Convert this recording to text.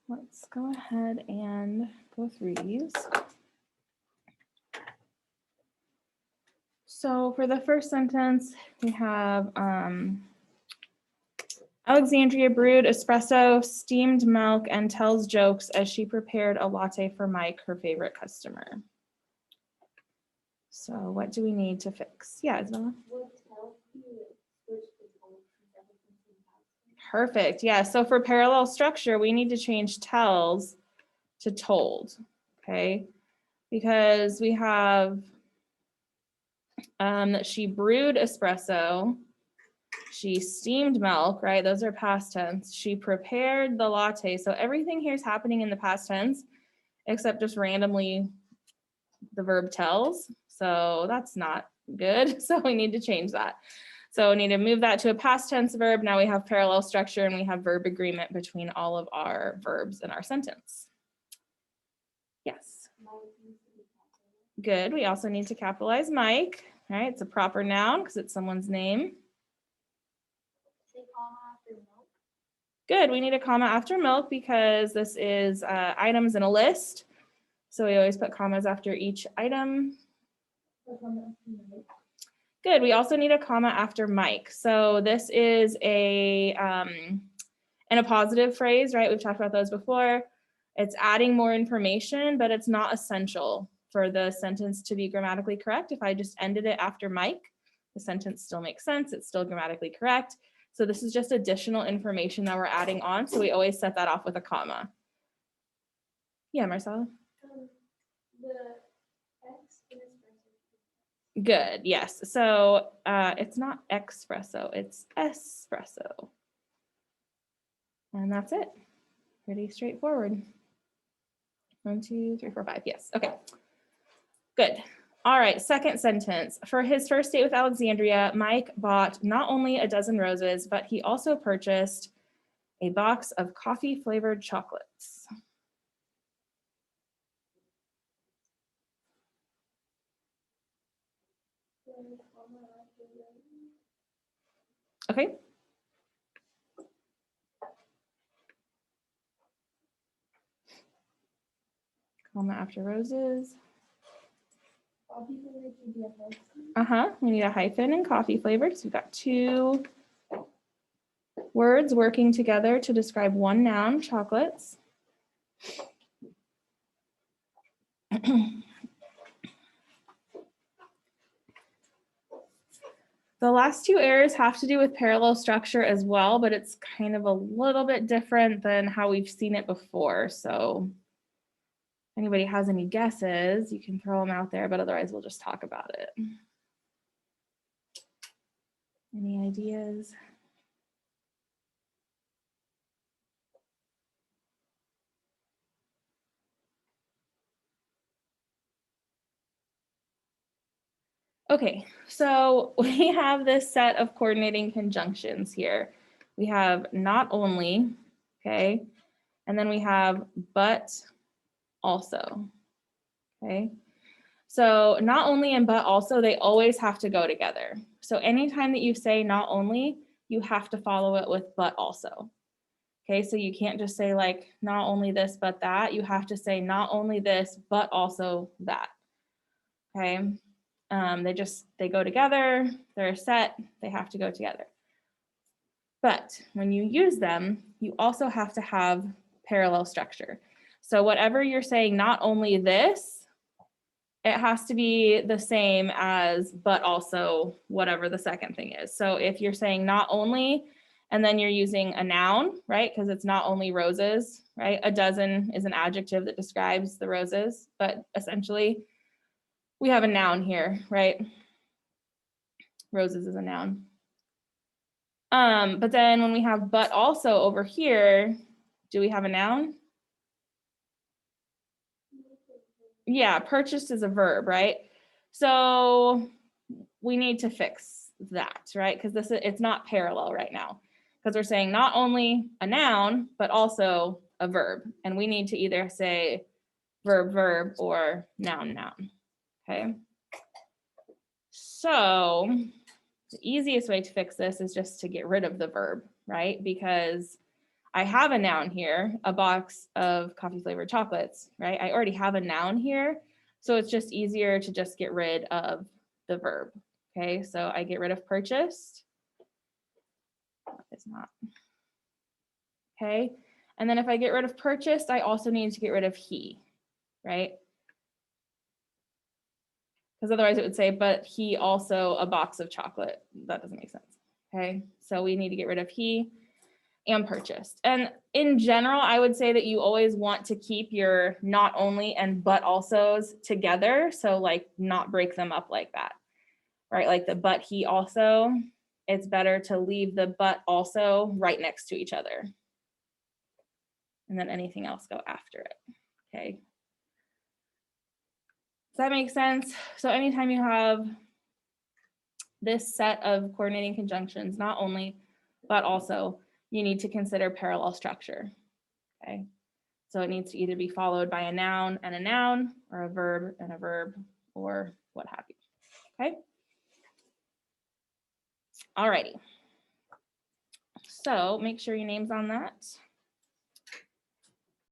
let's go ahead and go through these. So for the first sentence, we have Alexandria brewed espresso, steamed milk, and tells jokes as she prepared a latte for Mike, her favorite customer. So what do we need to fix? Yeah, Isabella? Perfect. Yeah, so for parallel structure, we need to change tells to told, okay? Because we have that she brewed espresso, she steamed milk, right? Those are past tense. She prepared the latte. So everything here is happening in the past tense, except just randomly the verb tells. So that's not good. So we need to change that. So we need to move that to a past tense verb. Now we have parallel structure and we have verb agreement between all of our verbs in our sentence. Yes. Good. We also need to capitalize Mike. All right, it's a proper noun because it's someone's name. Good. We need a comma after milk because this is items in a list. So we always put commas after each item. Good. We also need a comma after Mike. So this is in a positive phrase, right? We've talked about those before. It's adding more information, but it's not essential for the sentence to be grammatically correct. If I just ended it after Mike, the sentence still makes sense. It's still grammatically correct. So this is just additional information that we're adding on. So we always set that off with a comma. Yeah, Marcella? Good, yes. So it's not espresso, it's espresso. And that's it. Pretty straightforward. 1, 2, 3, 4, 5. Yes. Okay. Good. All right. Second sentence. For his first date with Alexandria, Mike bought not only a dozen roses, but he also purchased a box of coffee flavored chocolates. Okay. Comma after roses. We need a hyphen and coffee flavored. So we've got 2 words working together to describe one noun, chocolates. The last 2 errors have to do with parallel structure as well, but it's kind of a little bit different than how we've seen it before. So if anybody has any guesses, you can throw them out there, but otherwise we'll just talk about it. Any ideas? Okay, so we have this set of coordinating conjunctions here. We have not only, okay, and then we have but also, okay. So not only and but also, they always have to go together. So anytime that you say not only, you have to follow it with but also. Okay, so you can't just say like not only this but that. You have to say not only this but also that. Okay, they go together. They're a set. They have to go together. But when you use them, you also have to have parallel structure. So whatever you're saying, not only this, it has to be the same as but also whatever the second thing is. So if you're saying not only, and then you're using a noun, right? Because it's not only roses, right? A dozen is an adjective that describes the roses, but essentially we have a noun here, right? Roses is a noun. But then when we have but also over here, do we have a noun? Yeah, purchased is a verb, right? So we need to fix that, right? Because it's not parallel right now. Because we're saying not only a noun, but also a verb. And we need to either say verb, verb, or noun, noun. Okay. So the easiest way to fix this is just to get rid of the verb, right? Because I have a noun here, a box of coffee flavored chocolates, right? I already have a noun here. So it's just easier to just get rid of the verb. Okay, so I get rid of purchased. It's not. Okay, and then if I get rid of purchased, I also need to get rid of he, right? Because otherwise it would say, but he also a box of chocolate. That doesn't make sense. Okay, so we need to get rid of he and purchased. And in general, I would say that you always want to keep your not only and but also's together. So like not break them up like that, right? Like the but he also, it's better to leave the but also right next to each other. And then anything else go after it, okay? Does that make sense? So anytime you have this set of coordinating conjunctions, not only, but also, you need to consider parallel structure, okay? So it needs to either be followed by a noun and a noun, or a verb and a verb, or what have you, okay? Alrighty. So make sure your name's on that.